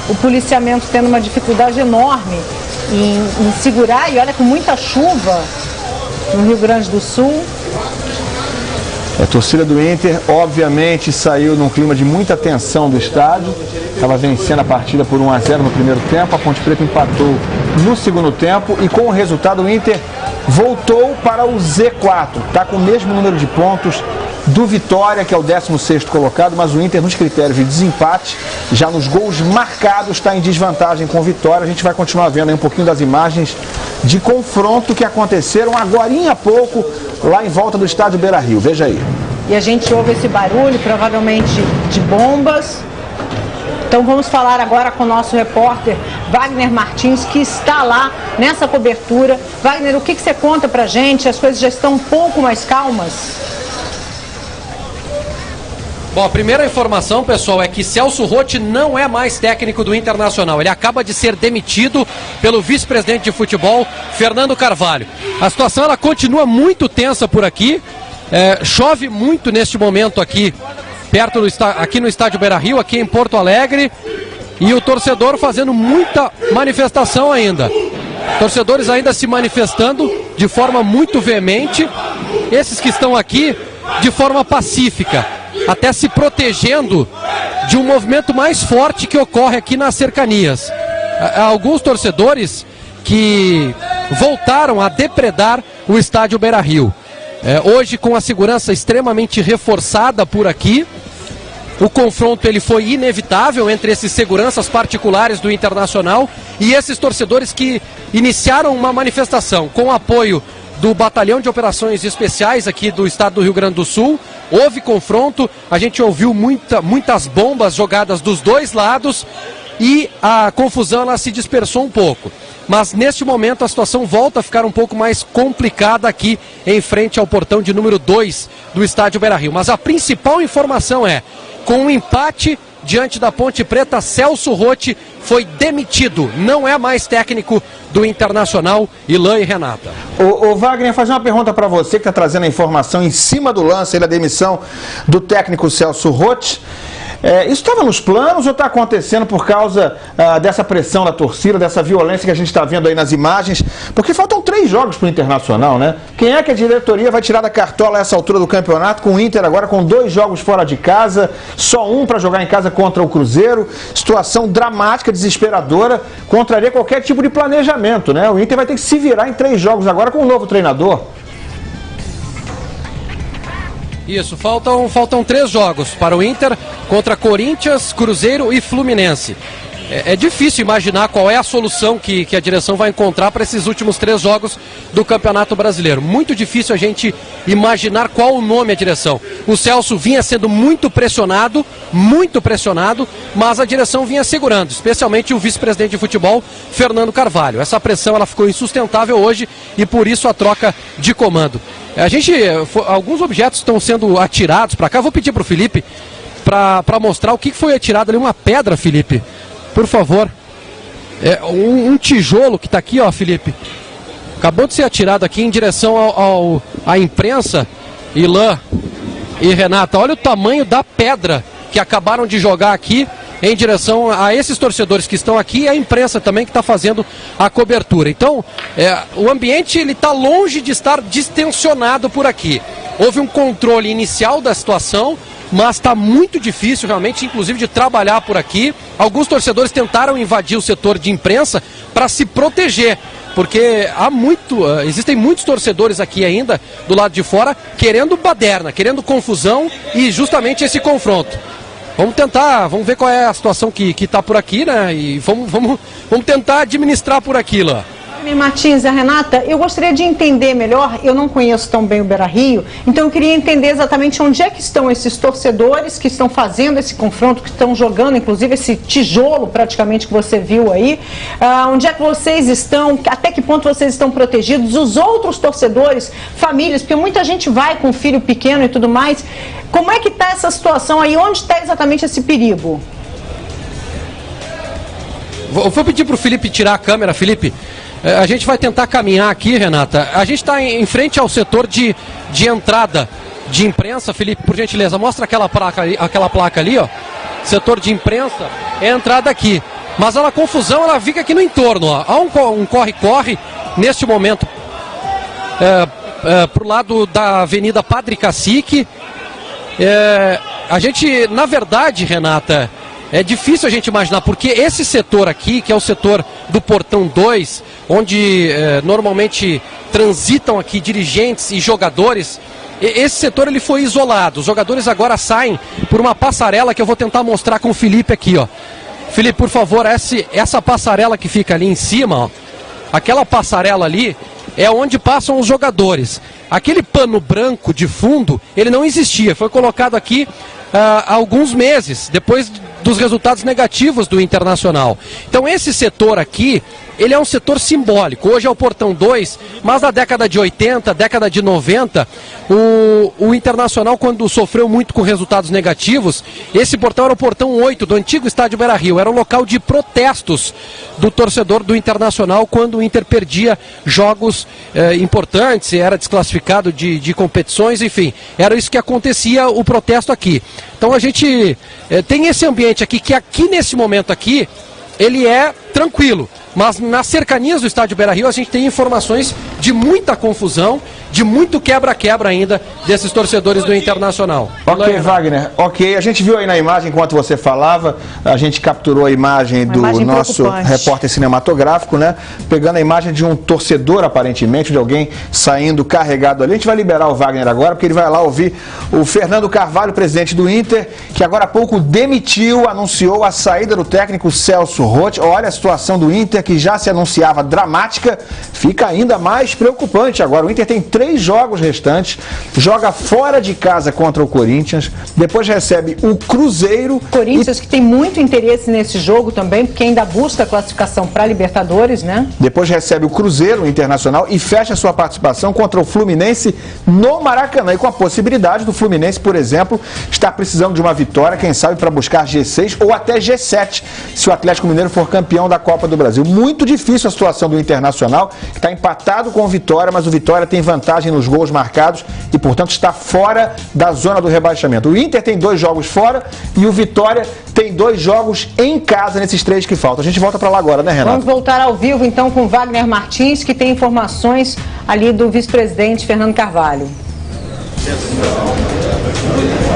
o policiamento tendo uma dificuldade enorme em segurar, e olha, com muita chuva no Rio Grande do Sul. A torcida do Inter, obviamente, saiu num clima de muita tensão do estádio. Estava vencendo a partida por 1-0 no primeiro tempo. A Ponte Preta empatou no segundo tempo e, com o resultado, o Inter voltou para o Z4. Está com o mesmo número de pontos do Vitória, que é o 16º colocado, mas o Inter, nos critérios de desempate, já nos gols marcados, está em desvantagem com o Vitória. A gente vai continuar vendo aí um pouquinho das imagens de confronto que aconteceram agorinha há pouco lá em volta do estádio Beira-Rio. Veja aí. E a gente ouve esse barulho, provavelmente de bombas. Então vamos falar agora com o nosso repórter Wagner Martins, que está lá nessa cobertura. Wagner, o que você conta pra gente? As coisas já estão um pouco mais calmas? Bom, a primeira informação, pessoal, é que Celso Roth não é mais técnico do Internacional. Ele acaba de ser demitido pelo vice-presidente de futebol, Fernando Carvalho. A situação ela continua muito tensa por aqui. Chove muito neste momento aqui, aqui no estádio Beira-Rio, aqui em Porto Alegre. E o torcedor fazendo muita manifestação ainda. Torcedores ainda se manifestando de forma muito veemente. Esses que estão aqui de forma pacífica, até se protegendo de um movimento mais forte que ocorre aqui nas cercanias. Há alguns torcedores que voltaram a depredar o estádio Beira-Rio. Hoje, com a segurança extremamente reforçada por aqui, o confronto ele foi inevitável entre esses seguranças particulares do Internacional e esses torcedores que iniciaram uma manifestação com apoio do Batalhão de Operações Especiais aqui do estado do Rio Grande do Sul. Houve confronto, a gente ouviu muitas bombas jogadas dos dois lados e a confusão ela se dispersou um pouco. Mas neste momento a situação volta a ficar um pouco mais complicada aqui em frente ao portão de número 2 do estádio Beira-Rio. Mas a principal informação é, com um empate diante da Ponte Preta, Celso Roth foi demitido, não é mais técnico do Internacional. Ilan e Renata. O Wagner, fazer uma pergunta para você que está trazendo a informação em cima do lance da demissão do técnico Celso Roth. Isso estava nos planos ou está acontecendo por causa dessa pressão da torcida, dessa violência que a gente está vendo aí nas imagens? Porque faltam 3 jogos para o Internacional, né? Quem é que a diretoria vai tirar da cartola a essa altura do campeonato, com o Inter agora com 2 jogos fora de casa, só um para jogar em casa contra o Cruzeiro? Situação dramática, desesperadora, contraria qualquer tipo de planejamento, né? O Inter vai ter que se virar em 3 jogos agora com um novo treinador. Isso, faltam 3 jogos para o Inter contra Corinthians, Cruzeiro e Fluminense. É difícil imaginar qual é a solução que a direção vai encontrar para esses últimos 3 jogos do Campeonato Brasileiro. Muito difícil a gente imaginar qual o nome a direção. O Celso vinha sendo muito pressionado, mas a direção vinha segurando, especialmente o vice-presidente de futebol, Fernando Carvalho. Essa pressão ela ficou insustentável hoje e por isso a troca de comando. Alguns objetos estão sendo atirados para cá. Vou pedir para o Felipe para mostrar o que foi atirado ali. Uma pedra, Felipe, por favor. Um tijolo que está aqui, ó, Felipe. Acabou de ser atirado aqui em direção à imprensa. Ilan e Renata, olha o tamanho da pedra que acabaram de jogar aqui em direção a esses torcedores que estão aqui e a imprensa também que está fazendo a cobertura. Então, o ambiente está longe de estar distensionado por aqui. Houve um controle inicial da situação, mas está muito difícil realmente, inclusive, de trabalhar por aqui. Alguns torcedores tentaram invadir o setor de imprensa para se proteger, porque existem muitos torcedores aqui ainda do lado de fora querendo baderna, querendo confusão e justamente esse confronto. Vamos ver qual é a situação que está por aqui, né? E vamos tentar administrar por aqui, lá. Martins, a Renata, eu gostaria de entender melhor, eu não conheço tão bem o Beira-Rio, então eu queria entender exatamente onde é que estão esses torcedores que estão fazendo esse confronto, que estão jogando, inclusive, esse tijolo praticamente que você viu aí, onde é que vocês estão, até que ponto vocês estão protegidos, os outros torcedores, famílias, porque muita gente vai com filho pequeno e tudo mais, como é que está essa situação aí, onde está exatamente esse perigo? Vou pedir para o Felipe tirar a câmera, Felipe. A gente vai tentar caminhar aqui, Renata. A gente está em frente ao setor de entrada de imprensa. Felipe, por gentileza, mostra aquela placa ali, ó. Setor de imprensa, é a entrada aqui. mas a confusão ela fica aqui no entorno. Ó. Há um corre-corre neste momento pro lado da Avenida Padre Cacique. A gente, na verdade, Renata, é difícil a gente imaginar, porque esse setor aqui, que é o setor do Portão 2, onde normalmente transitam aqui dirigentes e jogadores, esse setor ele foi isolado. Os jogadores agora saem por uma passarela que eu vou tentar mostrar com o Felipe aqui, ó. Felipe, por favor, essa passarela que fica ali em cima, ó, aquela passarela ali é onde passam os jogadores. Aquele pano branco de fundo, ele não existia, foi colocado aqui há alguns meses, depois dos resultados negativos do Internacional. Então esse setor aqui, ele é um setor simbólico. Hoje é o Portão 2, mas na década de 80, década de 90, o Internacional, quando sofreu muito com resultados negativos, esse portão era o Portão 8 do antigo estádio Beira-Rio. Era um local de protestos do torcedor do Internacional quando o Inter perdia jogos importantes, era desclassificado de competições, enfim. Era isso que acontecia, o protesto aqui. Então a gente tem esse ambiente aqui, que aqui nesse momento aqui, ele é tranquilo. Mas nas cercanias do estádio Beira-Rio a gente tem informações de muita confusão, de muito quebra-quebra ainda desses torcedores do Internacional. Ok, Wagner. Ok, a gente viu aí na imagem, enquanto você falava, a gente capturou a imagem do nosso repórter cinematográfico, né? Pegando a imagem de um torcedor, aparentemente, de alguém saindo carregado ali. A gente vai liberar o Wagner agora, porque ele vai lá ouvir o Fernando Carvalho, presidente do Inter, que agora há pouco demitiu, anunciou a saída do técnico Celso Roth. Olha a situação do Inter, que já se anunciava dramática, fica ainda mais preocupante agora. O Inter tem 3 jogos restantes, joga fora de casa contra o Corinthians, depois recebe o Cruzeiro. Corinthians que tem muito interesse nesse jogo também, porque ainda busca a classificação para a Libertadores, né? Depois recebe o Cruzeiro, o Internacional, e fecha sua participação contra o Fluminense no Maracanã. E com a possibilidade do Fluminense, por exemplo, estar precisando de uma vitória, quem sabe para buscar G6 ou até G7, se o Atlético Mineiro for campeão da Copa do Brasil. Muito difícil a situação do Internacional, que está empatado com o Vitória, mas o Vitória tem vantagem nos gols marcados e, portanto, está fora da zona do rebaixamento. O Inter tem 2 jogos fora e o Vitória tem 2 jogos em casa nesses 3 que faltam. A gente volta para lá agora, né, Renato? Vamos voltar ao vivo, então, com Wagner Martins, que tem informações ali do vice-presidente Fernando Carvalho.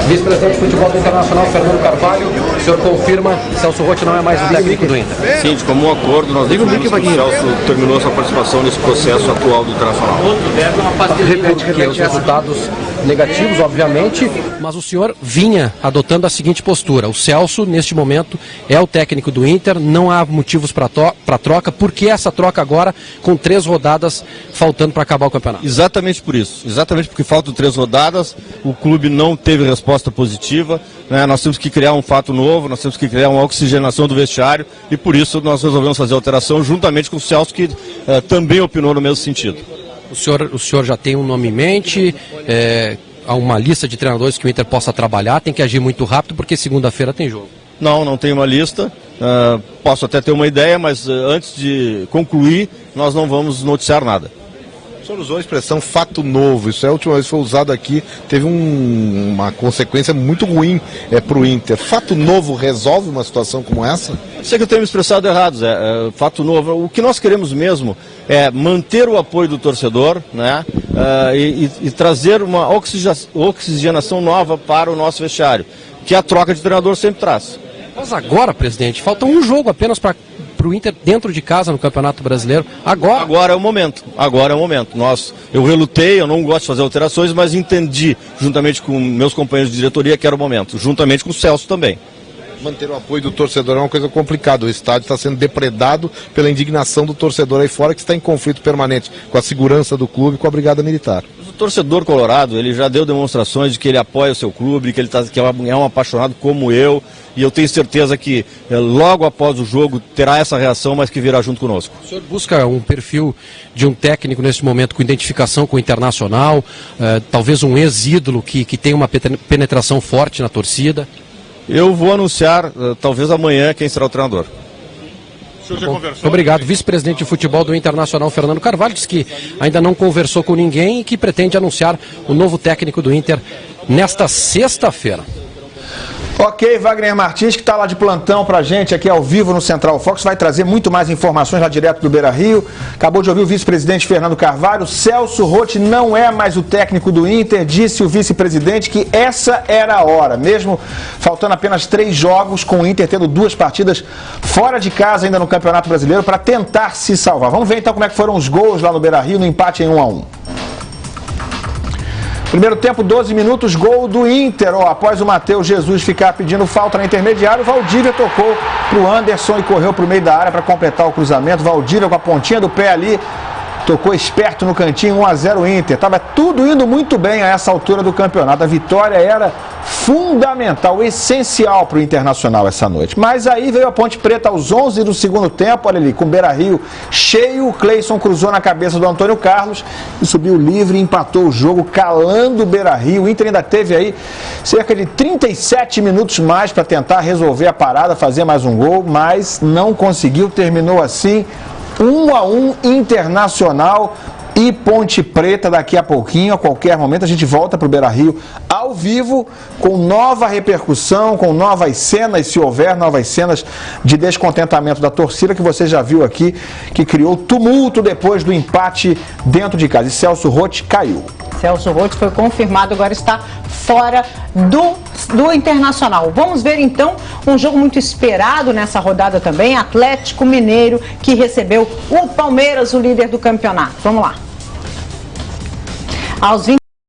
Vice-presidente de futebol do Internacional, Fernando Carvalho, o senhor confirma que Celso Roth não é mais o técnico do Inter? Sim, de comum acordo, nós definimos que o Celso terminou sua participação nesse processo atual do Internacional. Porque os resultados negativos, obviamente, mas o senhor vinha adotando a seguinte postura: o Celso, neste momento, é o técnico do Inter, não há motivos para troca. Por que essa troca agora, com 3 rodadas faltando para acabar o campeonato? Exatamente por isso, exatamente porque faltam 3 rodadas, o clube não teve resposta positiva, né? Nós temos que criar um fato novo, nós temos que criar uma oxigenação do vestiário e por isso nós resolvemos fazer a alteração juntamente com o Celso, que também opinou no mesmo sentido. O senhor já tem um nome em mente? Há uma lista de treinadores que o Inter possa trabalhar? Tem que agir muito rápido porque segunda-feira tem jogo. Não tenho uma lista. Posso até ter uma ideia, mas antes de concluir, nós não vamos noticiar nada. O senhor usou a expressão fato novo, isso é a última vez que foi usado aqui, teve uma consequência muito ruim para o Inter. Fato novo resolve uma situação como essa? Sei que eu tenho me expressado errado, Zé. Fato novo. O que nós queremos mesmo é manter o apoio do torcedor, né, e trazer uma oxigenação nova para o nosso vestiário, que a troca de treinador sempre traz. Mas agora, presidente, falta um jogo apenas para o Inter dentro de casa no Campeonato Brasileiro. Agora é o momento. Eu relutei, eu não gosto de fazer alterações, mas entendi, juntamente com meus companheiros de diretoria, que era o momento, juntamente com o Celso também. Manter o apoio do torcedor é uma coisa complicada. O estádio está sendo depredado pela indignação do torcedor aí fora, que está em conflito permanente com a segurança do clube e com a Brigada Militar. O torcedor colorado, ele já deu demonstrações de que ele apoia o seu clube, que é um apaixonado como eu, e eu tenho certeza que logo após o jogo terá essa reação, mas que virá junto conosco. O senhor busca um perfil de um técnico nesse momento com identificação com o Internacional, talvez um ex-ídolo que tem uma penetração forte na torcida? Eu vou anunciar, talvez amanhã, quem será o treinador. Obrigado. Vice-presidente de futebol do Internacional, Fernando Carvalho, diz que ainda não conversou com ninguém e que pretende anunciar o novo técnico do Inter nesta sexta-feira. Ok, Wagner Martins, que está lá de plantão pra gente aqui ao vivo no Central Fox, vai trazer muito mais informações lá direto do Beira-Rio. Acabou de ouvir o vice-presidente Fernando Carvalho. Celso Roth não é mais o técnico do Inter, disse o vice-presidente que essa era a hora, mesmo faltando apenas 3 jogos, com o Inter tendo 2 partidas fora de casa ainda no Campeonato Brasileiro para tentar se salvar. Vamos ver então como é que foram os gols lá no Beira-Rio no empate em 1-1. Primeiro tempo, 12 minutos, gol do Inter. Após o Matheus Jesus ficar pedindo falta na intermediária, o Valdívia tocou para o Anderson e correu para o meio da área para completar o cruzamento. Valdívia com a pontinha do pé ali, tocou esperto no cantinho, 1-0 Inter. Estava tudo indo muito bem a essa altura do campeonato. A vitória era fundamental, essencial para o Internacional essa noite. Mas aí veio a Ponte Preta aos 11 do segundo tempo, olha ali, com o Beira-Rio cheio. O Cleison cruzou na cabeça do Antônio Carlos e subiu livre e empatou o jogo, calando o Beira-Rio. O Inter ainda teve aí cerca de 37 minutos mais para tentar resolver a parada, fazer mais um gol, mas não conseguiu. Terminou assim, 1-1 Internacional e Ponte Preta. Daqui a pouquinho, a qualquer momento, a gente volta para o Beira-Rio ao vivo, com nova repercussão, com novas cenas, se houver novas cenas de descontentamento da torcida, que você já viu aqui, que criou tumulto depois do empate dentro de casa. E Celso Roth caiu. Celso Roth foi confirmado, agora está fora do Internacional. Vamos ver então um jogo muito esperado nessa rodada também, Atlético Mineiro, que recebeu o Palmeiras, o líder do campeonato. Vamos lá. Aos 20